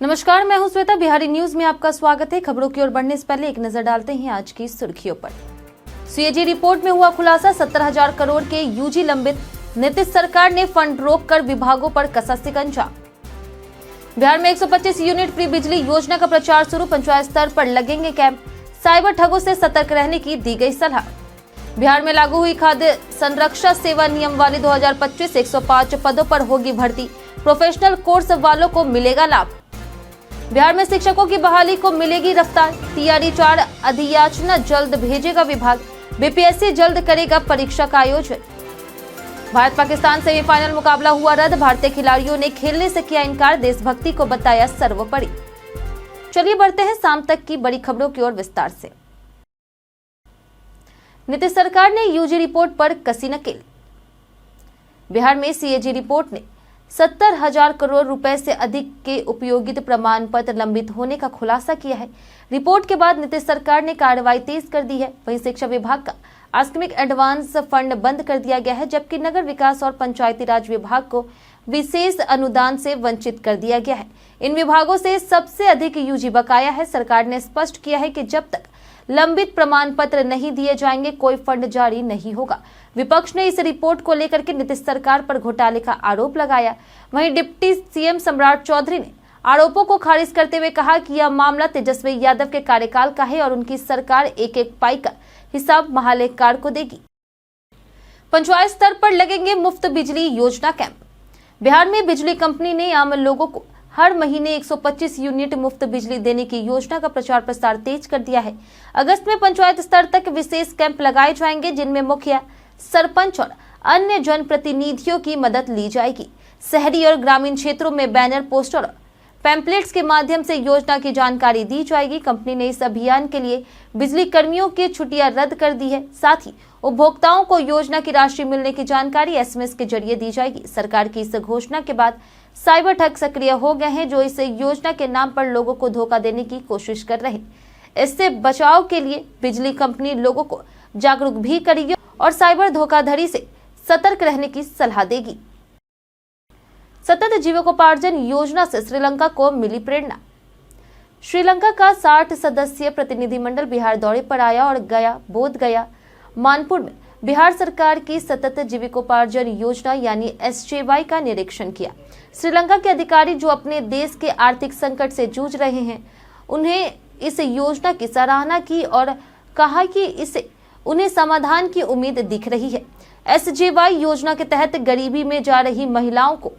नमस्कार, मैं हूं श्वेता। बिहारी न्यूज में आपका स्वागत है। खबरों की ओर बढ़ने से पहले एक नजर डालते हैं आज की सुर्खियों पर। सीएजी रिपोर्ट में हुआ खुलासा, 70,000 करोड़ के यूजी लंबित। नीतीश सरकार ने फंड रोककर विभागों पर कसा शिकंजा। बिहार में 125 यूनिट फ्री बिजली योजना का प्रचार शुरू, पंचायत स्तर पर लगेंगे कैंप। साइबर ठगों से सतर्क रहने की दी गई सलाह। बिहार में लागू हुई खाद्य संरक्षा सेवा नियमावली 2025, 105 पदों पर होगी भर्ती। प्रोफेशनल कोर्स वालों को मिलेगा लाभ। बिहार में शिक्षकों की बहाली को मिलेगी रफ्तार। टीआरई 4 अधियाचना जल्द भेजेगा विभाग। बीपीएससी जल्द करेगा परीक्षा का आयोजन। भारत पाकिस्तान सेमीफाइनल मुकाबला हुआ रद्द, भारतीय खिलाड़ियों ने खेलने से किया इनकार, देशभक्ति को बताया सर्वोपरि। चलिए बढ़ते हैं शाम तक की बड़ी खबरों की ओर विस्तार से। नीतीश सरकार ने यूजी रिपोर्ट पर कसी नकेल। बिहार में सीएजी रिपोर्ट ने 70,000 करोड़ रुपए से अधिक के उपयोगित प्रमाण पत्र लंबित होने का खुलासा किया है। रिपोर्ट के बाद नीतीश सरकार ने कार्रवाई तेज कर दी है। वहीं शिक्षा विभाग का आकस्मिक एडवांस फंड बंद कर दिया गया है, जबकि नगर विकास और पंचायती राज विभाग को विशेष अनुदान से वंचित कर दिया गया है। इन विभागों से सबसे अधिक यूजी बकाया है। सरकार ने स्पष्ट किया है कि जब तक लंबित प्रमाण पत्र नहीं दिए जाएंगे, कोई फंड जारी नहीं होगा। विपक्ष ने इस रिपोर्ट को लेकर के नीतीश सरकार पर घोटाले का आरोप लगाया। वहीं डिप्टी सीएम सम्राट चौधरी ने आरोपों को खारिज करते हुए कहा कि यह मामला तेजस्वी यादव के कार्यकाल का है और उनकी सरकार एक एक पाई का हिसाब महालेखाकार को देगी। पंचायत स्तर पर लगेंगे मुफ्त बिजली योजना कैंप। बिहार में बिजली कंपनी ने आम लोगों को हर महीने 125 यूनिट मुफ्त बिजली देने की योजना का प्रचार प्रसार तेज कर दिया है। अगस्त में पंचायत स्तर तक विशेष कैंप लगाए जाएंगे, जिनमें मुखिया, सरपंच और अन्य जनप्रतिनिधियों की मदद ली जाएगी। शहरी और ग्रामीण क्षेत्रों में बैनर, पोस्टर और पैम्पलेट्स के माध्यम से योजना की जानकारी दी जाएगी। कंपनी ने इस अभियान के लिए बिजली कर्मियों की छुट्टियां रद्द कर दी है। साथ ही उपभोक्ताओं को योजना की राशि मिलने की जानकारी एसएमएस के जरिए दी जाएगी। सरकार की इस घोषणा के बाद साइबर ठग सक्रिय हो गए हैं, जो इस योजना के नाम पर लोगों को धोखा देने की कोशिश कर रहे हैं। इससे बचाव के लिए बिजली कंपनी लोगों को जागरूक भी करेगी और साइबर धोखाधड़ी से सतर्क रहने की सलाह देगी। सतत जीविकोपार्जन योजना से श्रीलंका को मिली प्रेरणा। श्रीलंका का 60 सदस्यीय प्रतिनिधिमंडल बिहार दौरे पर आया और गया, बोध गया, मानपुर में बिहार सरकार की सतत जीविकोपार्जन योजना यानी एसजेवाई का निरीक्षण किया। श्रीलंका के अधिकारी जो अपने देश के आर्थिक संकट से जूझ रहे हैं, उन्हें इस योजना की सराहना की और कहा कि इससे उन्हें समाधान की उम्मीद दिख रही है। एसजेवाई योजना के तहत गरीबी में जा रही महिलाओं को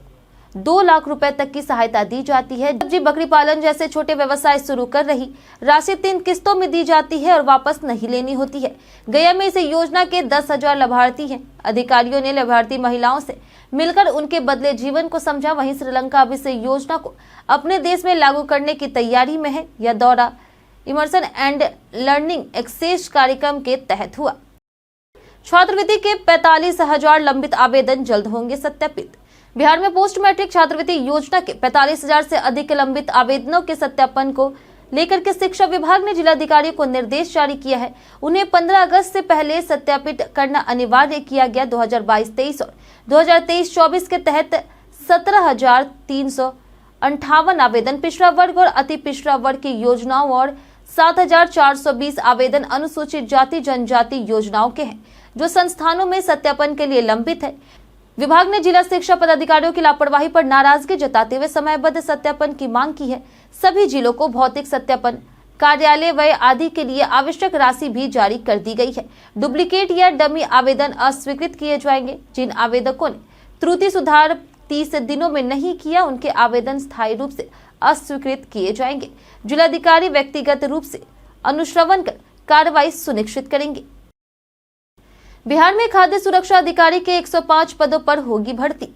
2 लाख रुपए तक की सहायता दी जाती है। सब्जी, बकरी पालन जैसे छोटे व्यवसाय शुरू कर रही राशि 3 किस्तों में दी जाती है और वापस नहीं लेनी होती है। गया में इस योजना के 10,000 लाभार्थी हैं। अधिकारियों ने लाभार्थी महिलाओं से मिलकर उनके बदले जीवन को समझा। वहीं श्रीलंका अब इस योजना को अपने देश में लागू करने की तैयारी में है। यह दौरा इमर्सन एंड लर्निंग एक्सचेंज कार्यक्रम के तहत हुआ। छात्रवृत्ति के 45,000 लंबित आवेदन जल्द होंगे सत्यापित। बिहार में पोस्ट मैट्रिक छात्रवृत्ति योजना के 45,000 से अधिक लंबित आवेदनों के सत्यापन को लेकर के शिक्षा विभाग ने जिलाधिकारियों को निर्देश जारी किया है। उन्हें 15 अगस्त से पहले सत्यापित करना अनिवार्य किया गया। 2022-23 और 2023-24 के तहत 17,358 आवेदन पिछड़ा वर्ग और अति पिछड़ा वर्ग की योजनाओं और 7,420 आवेदन अनुसूचित जाति जनजाति योजनाओं के हैं, जो संस्थानों में सत्यापन के लिए लंबित है। विभाग ने जिला शिक्षा पदाधिकारियों की लापरवाही पर नाराजगी जताते हुए समयबद्ध सत्यापन की मांग की है। सभी जिलों को भौतिक सत्यापन, कार्यालय व्यय आदि के लिए आवश्यक राशि भी जारी कर दी गई है। डुप्लीकेट या डमी आवेदन अस्वीकृत किए जाएंगे। जिन आवेदकों ने त्रुटि सुधार 30 दिनों में नहीं किया, उनके आवेदन स्थायी रूप से अस्वीकृत किए जाएंगे। जिलाधिकारी व्यक्तिगत रूप से अनुश्रवण कर कार्रवाई सुनिश्चित करेंगे। बिहार में खाद्य सुरक्षा अधिकारी के 105 पदों पर होगी भर्ती।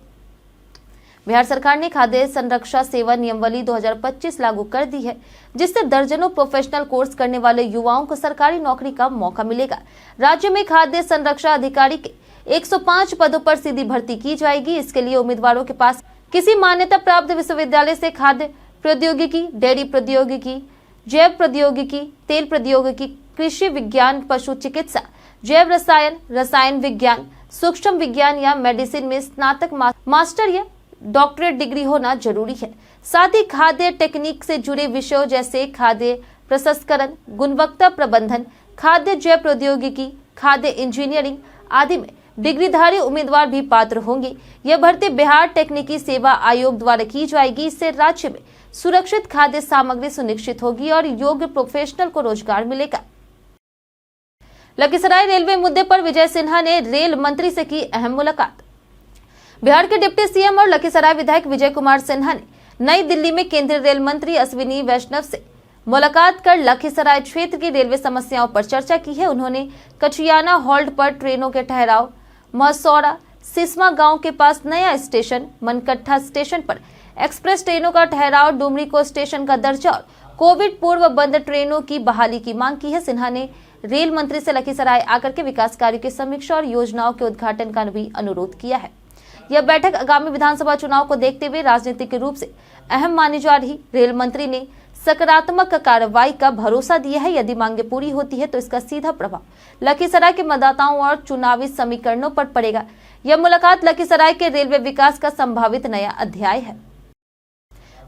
बिहार सरकार ने खाद्य संरक्षा सेवा नियमावली 2025 लागू कर दी है, जिससे दर्जनों प्रोफेशनल कोर्स करने वाले युवाओं को सरकारी नौकरी का मौका मिलेगा। राज्य में खाद्य संरक्षा अधिकारी के 105 पदों पर सीधी भर्ती की जाएगी। इसके लिए उम्मीदवारों के पास किसी मान्यता प्राप्त विश्वविद्यालय से खाद्य प्रौद्योगिकी, डेयरी प्रौद्योगिकी, जैव प्रौद्योगिकी, तेल प्रौद्योगिकी, कृषि विज्ञान, पशु चिकित्सा, जैव रसायन, रसायन विज्ञान, सूक्ष्म विज्ञान या मेडिसिन में स्नातक, मास्टर या डॉक्टरेट डिग्री होना जरूरी है। साथ ही खाद्य टेक्निक से जुड़े विषयों जैसे खाद्य प्रसंस्करण, गुणवत्ता प्रबंधन, खाद्य जैव प्रौद्योगिकी, खाद्य इंजीनियरिंग आदि में डिग्रीधारी उम्मीदवार भी पात्र होंगे। यह भर्ती बिहार तकनीकी सेवा आयोग द्वारा की जाएगी। इससे राज्य में सुरक्षित खाद्य सामग्री सुनिश्चित होगी और योग्य प्रोफेशनल को रोजगार मिलेगा। लखीसराय रेलवे मुद्दे पर विजय सिन्हा ने रेल मंत्री से की अहम मुलाकात। बिहार के डिप्टी सीएम और लखीसराय विधायक विजय कुमार सिन्हा ने नई दिल्ली में केंद्रीय रेल मंत्री अश्विनी वैष्णव से मुलाकात कर लखीसराय क्षेत्र की रेलवे समस्याओं पर चर्चा की है। उन्होंने कचियाना हॉल्ट पर ट्रेनों के ठहराव, महसौरा सिसमा गांव के पास नया स्टेशन, मनकट्ठा स्टेशन पर एक्सप्रेस ट्रेनों का ठहराव, डुमरी को स्टेशन का दर्जा और कोविड पूर्व बंद ट्रेनों की बहाली की मांग की है। सिन्हा ने रेल मंत्री से लखीसराय आकर के विकास कार्यों की समीक्षा और योजनाओं के उद्घाटन का भी अनुरोध किया है। यह बैठक आगामी विधानसभा चुनाव को देखते हुए राजनीतिक रूप से अहम मानी जा रही। रेल मंत्री ने सकारात्मक कार्रवाई का भरोसा दिया है। यदि मांगे पूरी होती है तो इसका सीधा प्रभाव लखीसराय के मतदाताओं और चुनावी समीकरणों पर पड़ेगा। यह मुलाकात लखीसराय के रेलवे विकास का संभावित नया अध्याय है।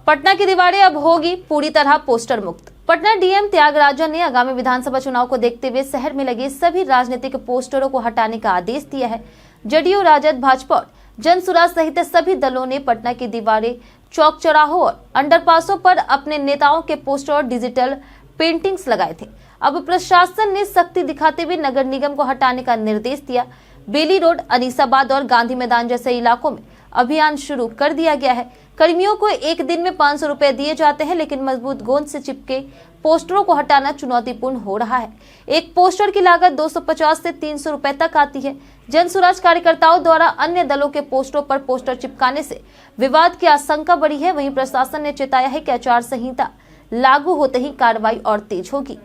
पटना की दीवारें अब होगी पूरी तरह पोस्टर मुक्त। पटना डीएम त्यागराजन ने आगामी विधानसभा चुनाव को देखते हुए शहर में लगे सभी राजनीतिक पोस्टरों को हटाने का आदेश दिया है। जदयू, राजद, भाजपा और जनसुराज सहित सभी दलों ने पटना की दीवारें, चौक चौराहों और अंडरपासों पर अपने नेताओं के पोस्टर और डिजिटल पेंटिंग्स लगाए थे। अब प्रशासन ने सख्ती दिखाते हुए नगर निगम को हटाने का निर्देश दिया। बेली रोड, अनीसाबाद और गांधी मैदान जैसे इलाकों में अभियान शुरू कर दिया गया है। कर्मियों को एक दिन में 500 रुपए दिए जाते हैं, लेकिन मजबूत गोंद से चिपके पोस्टरों को हटाना चुनौतीपूर्ण हो रहा है। एक पोस्टर की लागत 250 से 300 रुपए तक आती है। जनसुराज कार्यकर्ताओं द्वारा अन्य दलों के पोस्टरों पर पोस्टर चिपकाने से विवाद की आशंका बढ़ी है। वहीं प्रशासन ने चेताया है कि आचार संहिता लागू होते ही कार्रवाई और तेज होगी।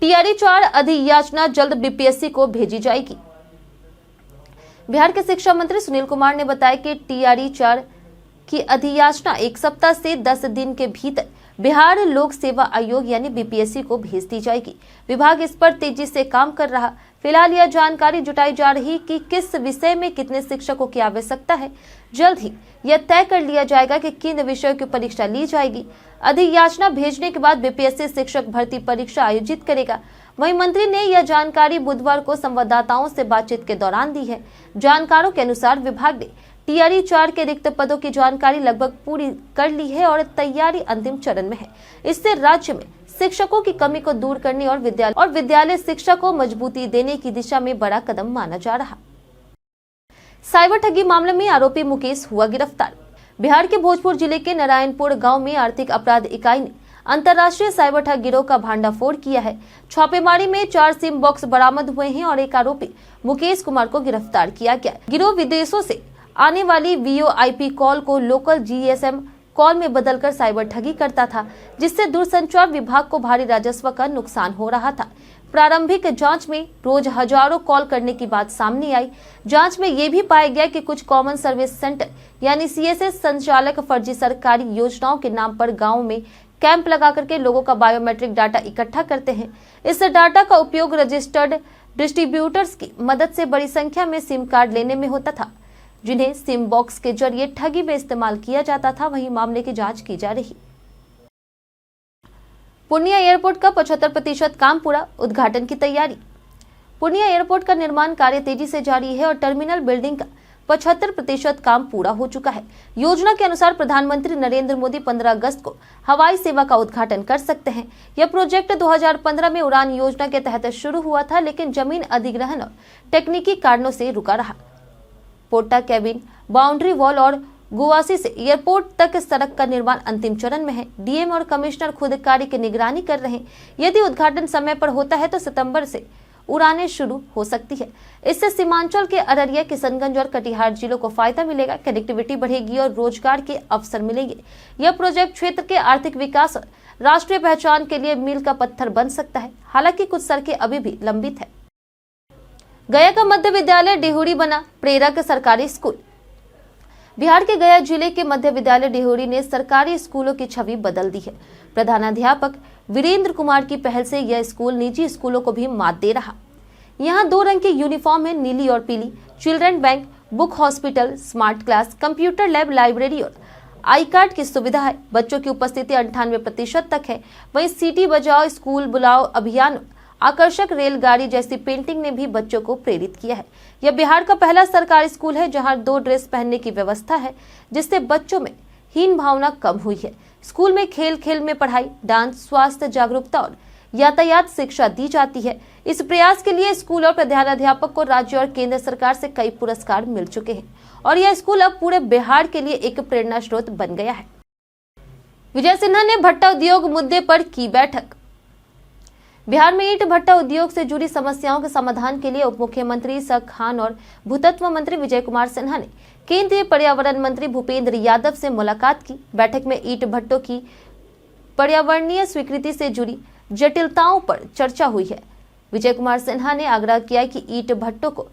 टीआरई 4 अधियाचना जल्द बीपीएससी को भेजी जाएगी। बिहार के शिक्षा मंत्री सुनील कुमार ने बताया कि टीआरई 4 की अधियाचना 1 सप्ताह से 10 दिन के भीतर बिहार लोक सेवा आयोग यानी बीपीएससी को भेज दी जाएगी। विभाग इस पर तेजी से काम कर रहा। फिलहाल यह जानकारी जुटाई जा रही कि किस विषय में कितने शिक्षकों की आवश्यकता है। जल्द ही यह तय कर लिया जाएगा कि किन विषयों की परीक्षा ली जाएगी। अधियाचना भेजने के बाद बीपीएससी शिक्षक भर्ती परीक्षा आयोजित करेगा। वहीं मंत्री ने यह जानकारी बुधवार को संवाददाताओं से बातचीत के दौरान दी है। जानकारों के अनुसार विभाग ने टीआरई 4 के रिक्त पदों की जानकारी लगभग पूरी कर ली है और तैयारी अंतिम चरण में है। इससे राज्य में शिक्षकों की कमी को दूर करने और विद्यालय शिक्षा को मजबूती देने की दिशा में बड़ा कदम माना जा रहा। साइबर ठगी मामले में आरोपी मुकेश हुआ गिरफ्तार। बिहार के भोजपुर जिले के नारायणपुर गांव में आर्थिक अपराध इकाई ने अंतर्राष्ट्रीय साइबर ठग गिरोह का भांडाफोड़ किया है। छापेमारी में 4 सिम बॉक्स बरामद हुए हैं और एक आरोपी मुकेश कुमार को गिरफ्तार किया गया। गिरोह विदेशों से आने वाली वीओआईपी कॉल को लोकल जीएसएम कॉल में बदलकर साइबर ठगी करता था, जिससे दूरसंचार विभाग को भारी राजस्व का नुकसान हो रहा था। प्रारंभिक जांच में रोज हजारों कॉल करने की बात सामने आई। जांच में ये भी पाया गया कि कुछ कॉमन सर्विस सेंटर यानी सीएसएस संचालक फर्जी सरकारी योजनाओं के नाम पर गाँव में कैंप लगा करके लोगों का बायोमेट्रिक डाटा इकट्ठा करते हैं। इस डाटा का उपयोग रजिस्टर्ड डिस्ट्रीब्यूटर्स की मदद से बड़ी संख्या में सिम कार्ड लेने में होता था, जिन्हें सिम बॉक्स के जरिए ठगी में इस्तेमाल किया जाता था। वहीं मामले की जांच की जा रही। पूर्णिया एयरपोर्ट का 75% काम पूरा, उद्घाटन की तैयारी। पूर्णिया एयरपोर्ट का निर्माण कार्य तेजी से जारी है और टर्मिनल बिल्डिंग का 75% काम पूरा हो चुका है। योजना के अनुसार प्रधानमंत्री नरेंद्र मोदी 15 अगस्त को हवाई सेवा का उद्घाटन कर सकते हैं। यह प्रोजेक्ट 2015 में उड़ान योजना के तहत शुरू हुआ था, लेकिन जमीन अधिग्रहण और तकनीकी कारणों से रुका रहा। पोर्टा कैबिन, बाउंड्री वॉल और गुवासी से एयरपोर्ट तक सड़क का निर्माण अंतिम चरण में है। डीएम और कमिश्नर खुद कार्य की निगरानी कर रहे हैं। यदि उद्घाटन समय पर होता है तो सितंबर से उड़ानें शुरू हो सकती है। इससे सीमांचल के अररिया, किशनगंज और कटिहार जिलों को फायदा मिलेगा। कनेक्टिविटी बढ़ेगी और रोजगार के अवसर मिलेंगे। यह प्रोजेक्ट क्षेत्र के आर्थिक विकास और राष्ट्रीय पहचान के लिए मील का पत्थर बन सकता है। हालांकि कुछ सड़कें अभी भी लंबित है। गया का मध्य विद्यालय डिहुरी बना प्रेरक सरकारी स्कूल। बिहार के गया जिले के मध्य विद्यालय डिहुरी ने सरकारी स्कूलों की छवि बदल दी है। प्रधानाध्यापक वीरेंद्र कुमार की पहल से यह स्कूल निजी स्कूलों को भी मात दे रहा। यहाँ 2 रंग की यूनिफॉर्म है, नीली और पीली। Children bank, book hospital, smart class, computer lab, library और आई कार्ड की सुविधा है। बच्चों की उपस्थिति 98% तक है। वहीं सीटी बजाओ स्कूल बुलाओ अभियान, आकर्षक रेलगाड़ी जैसी पेंटिंग ने भी बच्चों को प्रेरित किया है। यह बिहार का पहला सरकारी स्कूल है जहां 2 ड्रेस पहनने की व्यवस्था है, जिससे बच्चों में हीन भावना कम हुई है। स्कूल में खेल खेल में पढ़ाई, डांस, स्वास्थ्य जागरूकता और यातायात शिक्षा दी जाती है। इस प्रयास के लिए स्कूल और प्रधानाध्यापक को राज्य और केंद्र सरकार से कई पुरस्कार मिल चुके हैं और यह स्कूल अब पूरे बिहार के लिए एक प्रेरणा स्रोत बन गया है। विजय सिन्हा ने भट्टा उद्योग मुद्दे पर की बैठक। बिहार में ईंट भट्टा उद्योग से जुड़ी समस्याओं के समाधान के लिए उप मुख्यमंत्री इसहाक खान और भूतत्व मंत्री विजय कुमार सिन्हा ने केंद्रीय पर्यावरण मंत्री भूपेंद्र यादव से मुलाकात की। बैठक में ईंट भट्टों की पर्यावरणीय स्वीकृति से जुड़ी जटिलताओं पर चर्चा हुई है। विजय कुमार सिन्हा ने आग्रह किया कि ईंट भट्टों को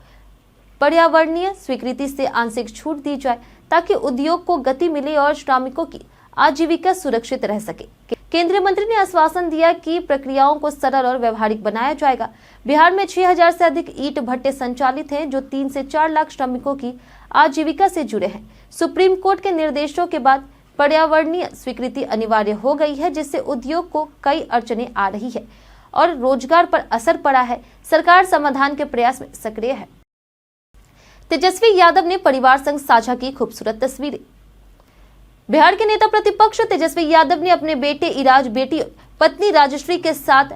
पर्यावरणीय स्वीकृति से आंशिक छूट दी जाए ताकि उद्योग को गति मिले और श्रमिकों की आजीविका सुरक्षित रह सके। केंद्रीय मंत्री ने आश्वासन दिया कि प्रक्रियाओं को सरल और व्यवहारिक बनाया जाएगा। बिहार में 6000 से अधिक ईंट भट्टे संचालित हैं जो 3 से 4 लाख श्रमिकों की आजीविका से जुड़े हैं। सुप्रीम कोर्ट के निर्देशों के बाद पर्यावरणीय स्वीकृति अनिवार्य हो गई है, जिससे उद्योग को कई अड़चनें आ रही है और रोजगार पर असर पड़ा है। सरकार समाधान के प्रयास में सक्रिय है। तेजस्वी यादव ने परिवार संग साझा की खूबसूरत तस्वीरें। बिहार के नेता प्रतिपक्ष तेजस्वी यादव ने अपने बेटे इराज, बेटी और पत्नी राजश्री के साथ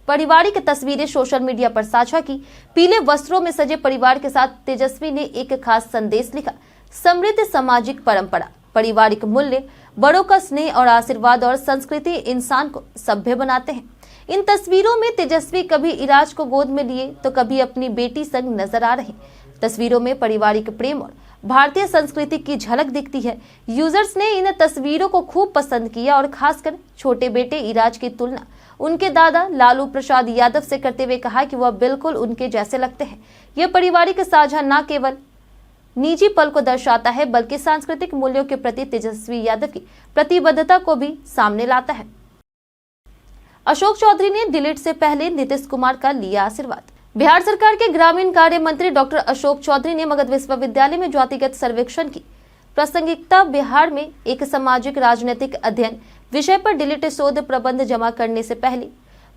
पारिवारिक तस्वीरें सोशल मीडिया पर साझा की। पीले वस्त्रों में सजे परिवार के साथ तेजस्वी ने एक खास संदेश लिखा। समृद्ध सामाजिक परंपरा, पारिवारिक मूल्य, बड़ों का स्नेह और आशीर्वाद और संस्कृति इंसान को सभ्य बनाते हैं। इन तस्वीरों में तेजस्वी कभी इराज को गोद में लिए तो कभी अपनी बेटी संग नजर आ रहे। तस्वीरों में पारिवारिक प्रेम और भारतीय संस्कृति की झलक दिखती है। यूजर्स ने इन तस्वीरों को खूब पसंद किया और खासकर छोटे बेटे इराज की तुलना उनके दादा लालू प्रसाद यादव से करते हुए कहा कि वह बिल्कुल उनके जैसे लगते हैं। यह पारिवारिक साझा न केवल निजी पल को दर्शाता है बल्कि सांस्कृतिक मूल्यों के प्रति तेजस्वी यादव की प्रतिबद्धता को भी सामने लाता है। अशोक चौधरी ने डिलीट से पहले नीतीश कुमार का लिया आशीर्वाद। बिहार सरकार के ग्रामीण कार्य मंत्री डॉक्टर अशोक चौधरी ने मगध विश्वविद्यालय में जातिगत सर्वेक्षण की प्रासंगिकता बिहार में एक सामाजिक राजनीतिक अध्ययन विषय पर डिलीट शोध प्रबंध जमा करने से पहले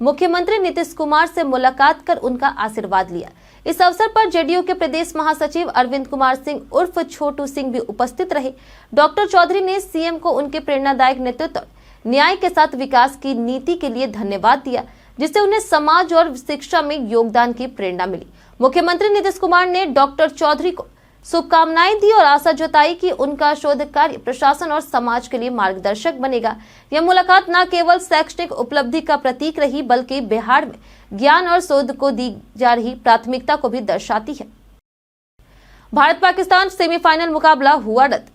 मुख्यमंत्री नीतीश कुमार से मुलाकात कर उनका आशीर्वाद लिया। इस अवसर पर जेडीयू के प्रदेश महासचिव अरविंद कुमार सिंह उर्फ छोटू सिंह भी उपस्थित रहे। डॉक्टर चौधरी ने सीएम को उनके प्रेरणादायक नेतृत्व और न्याय के साथ विकास की नीति के लिए धन्यवाद दिया, जिससे उन्हें समाज और शिक्षा में योगदान की प्रेरणा मिली। मुख्यमंत्री नीतीश कुमार ने डॉक्टर चौधरी को शुभकामनाएं दी और आशा जताई कि उनका शोध कार्य प्रशासन और समाज के लिए मार्गदर्शक बनेगा। यह मुलाकात न केवल शैक्षणिक उपलब्धि का प्रतीक रही बल्कि बिहार में ज्ञान और शोध को दी जा रही प्राथमिकता को भी दर्शाती है। भारत पाकिस्तान सेमीफाइनल मुकाबला हुआ रद्द।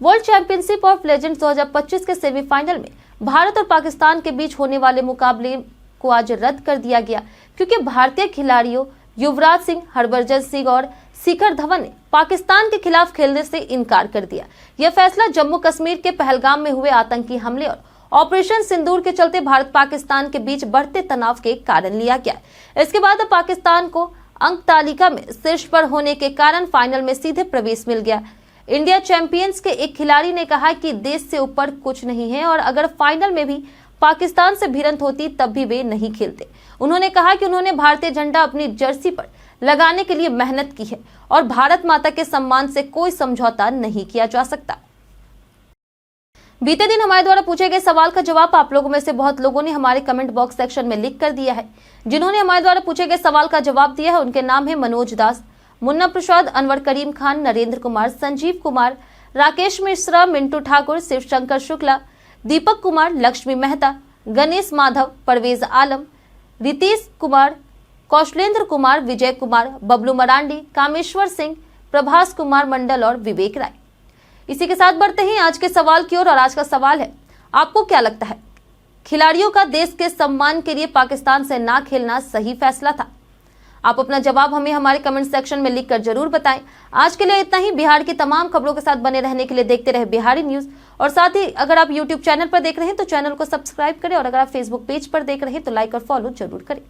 वर्ल्ड चैंपियनशिप ऑफ लेजेंड्स 2025 के सेमीफाइनल में भारत और पाकिस्तान के बीच होने वाले मुकाबले को आज रद्द कर दिया गया क्योंकि भारतीय खिलाड़ियों युवराज सिंह, हरभजन सिंह और शिखर धवन ने पाकिस्तान के खिलाफ खेलने से इनकार कर दिया। यह फैसला जम्मू कश्मीर के पहलगाम में हुए आतंकी हमले और ऑपरेशन सिंदूर के चलते भारत पाकिस्तान के बीच बढ़ते तनाव के कारण लिया गया। इसके बाद पाकिस्तान को अंक तालिका में शीर्ष पर होने के कारण फाइनल में सीधे प्रवेश मिल गया। इंडिया चैंपियंस के एक खिलाड़ी ने कहा कि देश से ऊपर कुछ नहीं है और अगर फाइनल में भी पाकिस्तान से भिड़ंत होती तब भी वे नहीं खेलते। उन्होंने कहा कि उन्होंने भारतीय झंडा अपनी जर्सी पर लगाने के लिए मेहनत की है और भारत माता के सम्मान से कोई समझौता नहीं किया जा सकता। बीते दिन हमारे द्वारा पूछे गए सवाल का जवाब आप लोगों में से बहुत लोगों ने हमारे कमेंट बॉक्स सेक्शन में लिख कर दिया है। जिन्होंने हमारे द्वारा पूछे गए सवाल का जवाब दिया है उनके नाम है मनोज दास, मुन्ना प्रसाद, अनवर करीम खान, नरेंद्र कुमार, संजीव कुमार, राकेश मिश्रा, मिंटू ठाकुर, शिवशंकर शुक्ला, दीपक कुमार, लक्ष्मी मेहता, गणेश माधव, परवेज आलम, रितेश कुमार, कौशलेंद्र कुमार, विजय कुमार, बबलू मरांडी, कामेश्वर सिंह, प्रभास कुमार मंडल और विवेक राय। इसी के साथ बढ़ते हैं आज के सवाल की ओर और आज का सवाल है, आपको क्या लगता है खिलाड़ियों का देश के सम्मान के लिए पाकिस्तान से ना खेलना सही फैसला था? आप अपना जवाब हमें हमारे कमेंट सेक्शन में लिखकर जरूर बताएं। आज के लिए इतना ही। बिहार की तमाम खबरों के साथ बने रहने के लिए देखते रहे बिहारी न्यूज और साथ ही अगर आप यूट्यूब चैनल पर देख रहे हैं तो चैनल को सब्सक्राइब करें और अगर आप फेसबुक पेज पर देख रहे हैं तो लाइक और फॉलो जरूर करें।